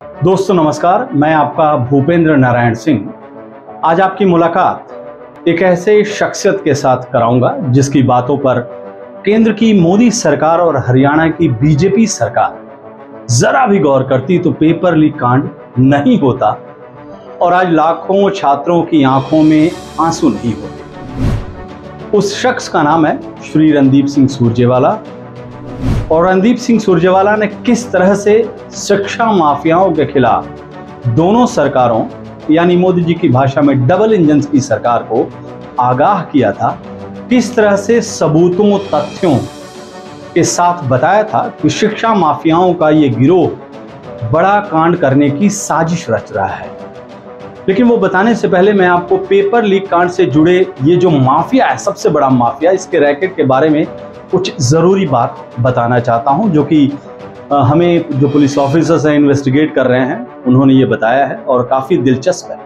दोस्तों नमस्कार, मैं आपका भूपेंद्र नारायण सिंह। आज आपकी मुलाकात एक ऐसे शख्सियत के साथ कराऊंगा जिसकी बातों पर केंद्र की मोदी सरकार और हरियाणा की बीजेपी सरकार जरा भी गौर करती तो पेपर लीक कांड नहीं होता और आज लाखों छात्रों की आंखों में आंसू नहीं होते। उस शख्स का नाम है श्री रणदीप सिंह सुरजेवाला। और रणदीप सिंह सुरजेवाला ने किस तरह से शिक्षा माफियाओं के खिलाफ दोनों सरकारों यानी मोदी जी की भाषा में डबल इंजन की सरकार को आगाह किया था, किस तरह से सबूतों तथ्यों के साथ बताया था कि शिक्षा माफियाओं का ये गिरोह बड़ा कांड करने की साजिश रच रहा है। लेकिन वो बताने से पहले मैं आपको पेपर लीक कांड से जुड़े ये जो माफिया है, सबसे बड़ा माफिया, इसके रैकेट के बारे में कुछ ज़रूरी बात बताना चाहता हूं, जो कि हमें जो पुलिस ऑफिसर्स हैं इन्वेस्टिगेट कर रहे हैं उन्होंने ये बताया है और काफ़ी दिलचस्प है।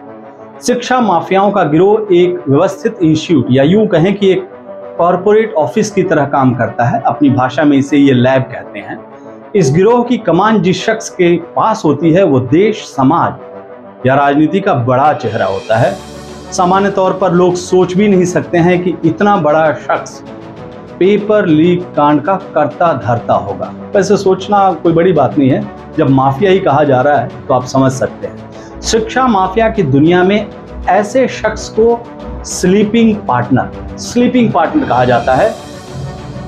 शिक्षा माफियाओं का गिरोह एक व्यवस्थित इंस्टीट्यूट या यूं कहें कि एक कॉरपोरेट ऑफिस की तरह काम करता है। अपनी भाषा में इसे ये लैब कहते हैं। इस गिरोह की कमान जिस शख्स के पास होती है वो देश, समाज या राजनीति का बड़ा चेहरा होता है। सामान्य तौर पर लोग सोच भी नहीं सकते हैं कि इतना बड़ा शख्स पेपर लीक कांड का कर्ता धर्ता होगा। वैसे सोचना कोई बड़ी बात नहीं है, जब माफिया ही कहा जा रहा है तो आप समझ सकते हैं। शिक्षा माफिया की दुनिया में ऐसे शख्स को स्लीपिंग पार्टनर कहा जाता है।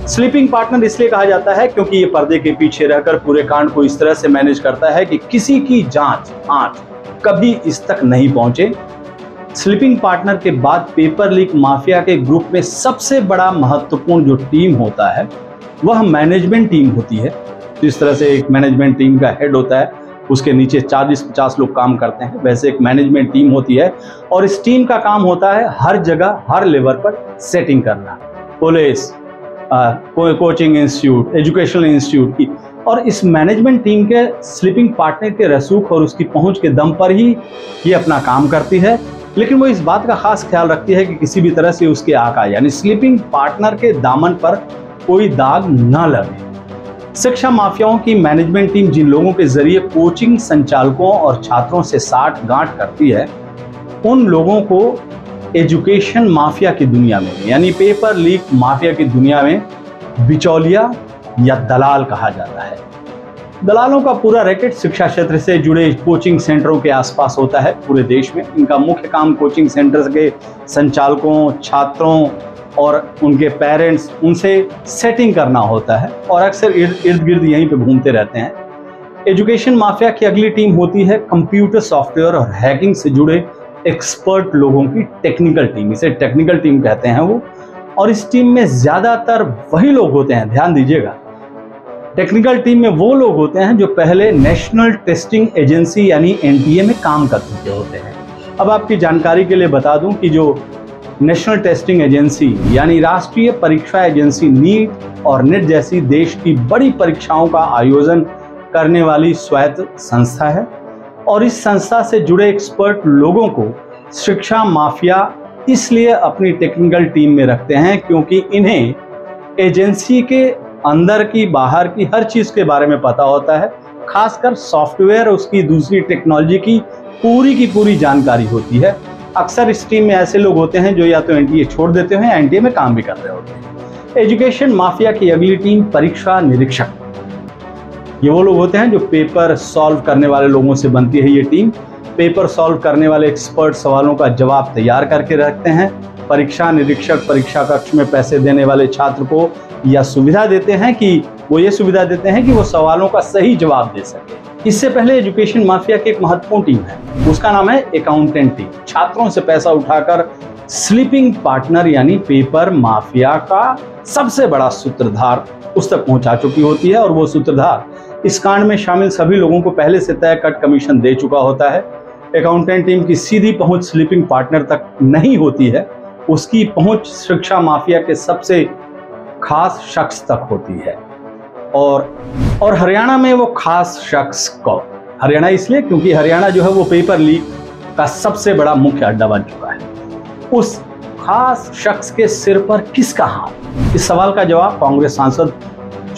स्लीपिंग पार्टनर इसलिए कहा जाता है क्योंकि ये पर्दे के पीछे रहकर पूरे कांड को इस तरह से मैनेज करता है कि किसी की जांच आंच कभी इस तक नहीं पहुंचे। स्लीपिंग पार्टनर के बाद पेपर लीक माफिया के ग्रुप में सबसे बड़ा महत्वपूर्ण जो टीम होता है वह मैनेजमेंट टीम होती है। जिस तरह से एक मैनेजमेंट टीम का हेड होता है, उसके नीचे 40-50 लोग काम करते हैं, वैसे एक मैनेजमेंट टीम होती है और इस टीम का काम होता है हर जगह हर लेवल पर सेटिंग करना। Police, coaching institute, educational institute की। और इस मैनेजमेंट टीम के स्लीपिंग पार्टनर के रसूख और उसकी पहुंच के दम पर ही ये अपना काम करती है। लेकिन वो इस बात का खास ख्याल रखती है कि किसी भी तरह से उसके आका यानी स्लीपिंग पार्टनर के दामन पर कोई दाग न लगे। शिक्षा माफियाओं की मैनेजमेंट टीम जिन लोगों के जरिए कोचिंग संचालकों और छात्रों से साठ गांठ करती है, उन लोगों को एजुकेशन माफिया की दुनिया में यानी पेपर लीक माफिया की दुनिया में बिचौलिया या दलाल कहा जाता है। दलालों का पूरा रैकेट शिक्षा क्षेत्र से जुड़े कोचिंग सेंटरों के आसपास होता है पूरे देश में। इनका मुख्य काम कोचिंग सेंटर्स के संचालकों, छात्रों और उनके पेरेंट्स, उनसे सेटिंग करना होता है और अक्सर इर्द गिर्द यहीं पे घूमते रहते हैं। एजुकेशन माफिया की अगली टीम होती है कंप्यूटर सॉफ्टवेयर और हैकिंग से जुड़े एक्सपर्ट लोगों की टेक्निकल टीम। इसे टेक्निकल टीम कहते हैं वो। और इस टीम में ज्यादातर वही लोग होते हैं, ध्यान दीजिएगा, टेक्निकल टीम में वो लोग होते हैं जो पहले नेशनल टेस्टिंग एजेंसी यानी एनटीए में काम कर चुके होते हैं। अब आपकी जानकारी के लिए बता दूं कि जो नेशनल टेस्टिंग एजेंसी यानी राष्ट्रीय परीक्षा एजेंसी नीट और नेट जैसी देश की बड़ी परीक्षाओं का आयोजन करने वाली स्वायत्त संस्था है। और इस संस्था से जुड़े एक्सपर्ट लोगों को शिक्षा माफिया इसलिए अपनी टेक्निकल टीम में रखते हैं क्योंकि इन्हें एजेंसी के अंदर की बाहर की हर चीज के बारे में पता होता है। खासकर सॉफ्टवेयर, उसकी दूसरी टेक्नोलॉजी की पूरी जानकारी होती है। अक्सर इस टीम में ऐसे लोग होते हैं जो या तो एनटीए छोड़ देते हैं या एनटीए में काम भी कर रहे होते हैं। एजुकेशन माफिया की अगली टीम परीक्षा निरीक्षक। ये वो लोग होते हैं जो पेपर सॉल्व करने वाले लोगों से बनती है। ये टीम पेपर सॉल्व करने वाले एक्सपर्ट सवालों का जवाब तैयार करके रखते हैं। परीक्षा निरीक्षक परीक्षा कक्ष में पैसे देने वाले छात्र को या सुविधा देते हैं कि वो सवालों का सही जवाब दे सके। इससे पहले एजुकेशन माफिया की एक महत्वपूर्ण टीम है, उसका नाम है अकाउंटेंट टीम। छात्रों से पैसा उठाकर स्लीपिंग पार्टनर यानी पेपर माफिया का सबसे बड़ा सूत्रधार उस तक पहुंचा चुकी होती है और वो सूत्रधार इस कांड में शामिल सभी लोगों को पहले से तय कट कमीशन दे चुका होता है। अकाउंटेंट टीम की सीधी पहुंच स्लीपिंग पार्टनर तक नहीं होती है, उसकी पहुंच शिक्षा माफिया के सबसे खास शख्स तक होती है। और हरियाणा में वो खास शख्स कौन? हरियाणा इसलिए क्योंकि हरियाणा जो है वो पेपर लीक का सबसे बड़ा मुख्य अड्डा बन चुका है। उस खास शख्स के सिर पर किसका हाथ? इस सवाल का जवाब कांग्रेस सांसद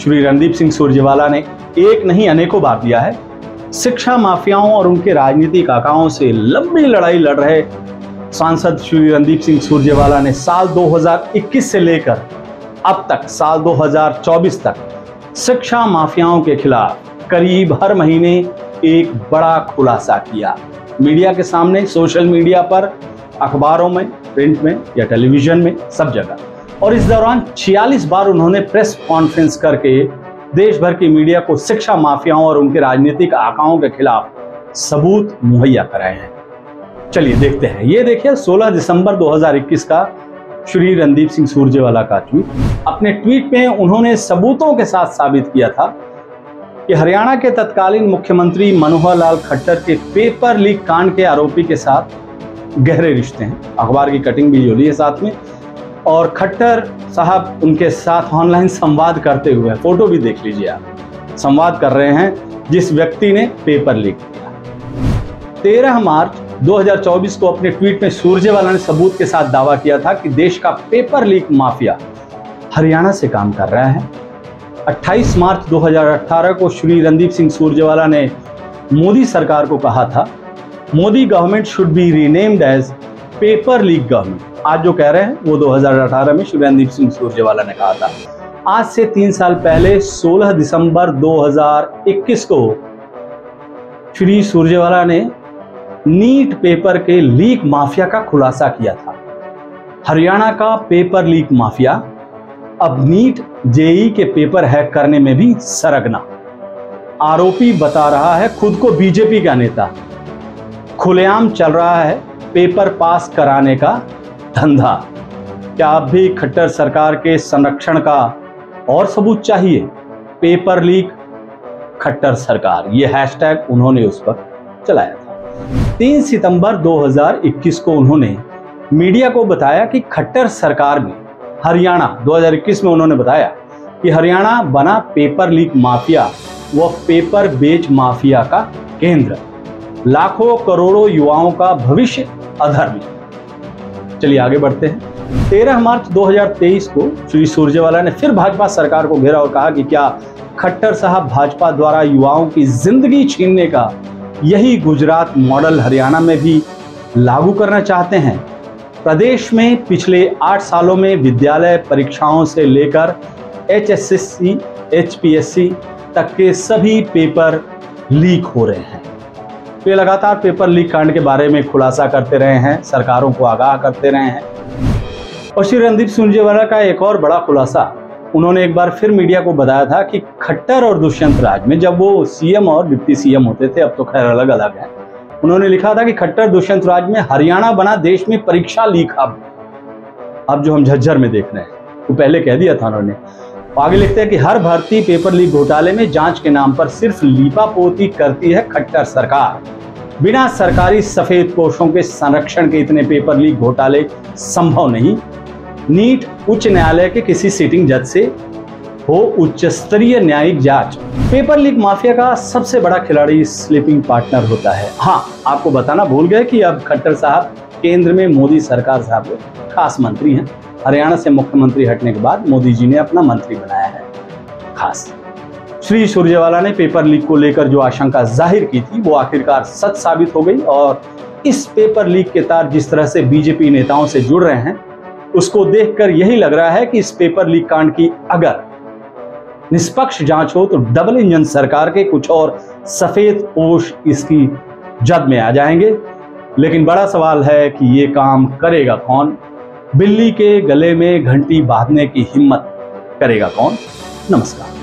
श्री रणदीप सिंह सुरजेवाला ने एक नहीं अनेकों बार दिया है। शिक्षा माफियाओं और उनके राजनीतिक आकाओं से लंबी लड़ाई लड़ रहे सांसद श्री रणदीप सिंह सुरजेवाला ने साल 2021 से लेकर अब तक साल 2024 तक शिक्षा माफियाओं के खिलाफ करीब हर महीने एक बड़ा खुलासा किया। मीडिया के सामने, सोशल मीडिया पर, अखबारों में, प्रिंट में या टेलीविजन में, सब जगह। और इस दौरान 46 बार उन्होंने प्रेस कॉन्फ्रेंस करके देश भर की मीडिया को शिक्षा माफियाओं और उनके राजनीतिक आकाओं के खिलाफ सबूत मुहैया कराए हैं। चलिए देखते हैं। ये देखिए 16 दिसंबर 2021 का श्री रणदीप सिंह सुरजेवाला का ट्वीट। अपने ट्वीट में उन्होंने सबूतों के साथ साबित किया था कि हरियाणा के तत्कालीन मुख्यमंत्री मनोहर लाल खट्टर के पेपर लीक कांड के आरोपी के साथ गहरे रिश्ते हैं। अखबार की कटिंग भी जोड़ी है साथ में, और खट्टर साहब उनके साथ ऑनलाइन संवाद करते हुए, फोटो भी देख लीजिए आप, संवाद कर रहे हैं जिस व्यक्ति ने पेपर लीक किया। 13 मार्च 2024 को अपने ट्वीट में सुरजेवाला ने सबूत के साथ दावा किया था कि देश का पेपर लीक माफिया हरियाणा से काम कर रहा है। 28 मार्च 2018 को श्री रणदीप सिंह सुरजेवाला ने मोदी सरकार को कहा था, Modi government should be renamed as paper leak government. आज जो कह रहे हैं वो 2018 में श्री रणदीप सिंह सुरजेवाला ने कहा था। आज से 3 साल पहले 16 दिसंबर 2021 को श्री सुरजेवाला ने नीट पेपर के लीक माफिया का खुलासा किया था। हरियाणा का पेपर लीक माफिया अब नीट जेईई के पेपर हैक करने में भी सरगना। आरोपी बता रहा है खुद को बीजेपी का नेता। खुलेआम चल रहा है पेपर पास कराने का धंधा। क्या अब भी खट्टर सरकार के संरक्षण का और सबूत चाहिए? पेपर लीक खट्टर सरकार, ये हैशटैग उन्होंने उस पर चलाया था। 3 सितंबर 2021 को उन्होंने मीडिया को बताया कि खट्टर सरकार में हरियाणा 2021 में उन्होंने बताया कि हरियाणा बना पेपर लीक माफिया व पेपर बेच माफिया का केंद्र। लाखों करोड़ों युवाओं का भविष्य अधर में। चलिए आगे बढ़ते हैं। 13 मार्च 2023 को श्री सुरजेवाला ने फिर भाजपा सरकार को घेरा और कहा कि क्या खट्टर साहब भाजपा द्वारा युवाओं की जिंदगी छीनने का यही गुजरात मॉडल हरियाणा में भी लागू करना चाहते हैं? प्रदेश में पिछले 8 सालों में विद्यालय परीक्षाओं से लेकर HSSC, HPSC तक के सभी पेपर लीक हो रहे हैं। वे लगातार पेपर लीक कांड के बारे में खुलासा करते रहे हैं, सरकारों को आगाह करते रहे हैं। और श्री रणदीप सुरजेवाला का एक और बड़ा खुलासा, उन्होंने एक बार फिर मीडिया को बताया था कि खट्टर और दुष्यंत राज में, जब वो सीएम और डिप्टी सीएम होते थे, अब तो खैर अलग अलग है, उन्होंने लिखा था कि खट्टर दुष्यंत राज में हरियाणा बना देश में परीक्षा लीक अब जो हम झज्जर में देख रहे हैं, वो पहले कह दिया था उन्होंने। आगे लिखते हैं कि हर भर्ती पेपर लीक घोटाले में जांच के नाम पर सिर्फ लीपापोती करती है खट्टर सरकार। बिना सरकारी सफेद पोशों के संरक्षण के इतने पेपर लीक घोटाले संभव नहीं। नीट उच्च न्यायालय के किसी सिटिंग जज से हो उच्च स्तरीय न्यायिक जांच। पेपर लीक माफिया का सबसे बड़ा खिलाड़ी स्लीपिंग पार्टनर होता है। हाँ, आपको बताना भूल गए कि अब खट्टर साहब केंद्र में मोदी सरकार साहब के खास मंत्री हैं। हरियाणा से मुख्यमंत्री हटने के बाद मोदी जी ने अपना मंत्री बनाया है खास। श्री सुरजेवाला ने पेपर लीक को लेकर जो आशंका जाहिर की थी वो आखिरकार सच साबित हो गई। और इस पेपर लीक के तार जिस तरह से बीजेपी नेताओं से जुड़ रहे हैं, उसको देखकर यही लग रहा है कि इस पेपर लीक कांड की अगर निष्पक्ष जांच हो तो डबल इंजन सरकार के कुछ और सफेद पोश इसकी जद में आ जाएंगे। लेकिन बड़ा सवाल है कि ये काम करेगा कौन? बिल्ली के गले में घंटी बांधने की हिम्मत करेगा कौन? नमस्कार।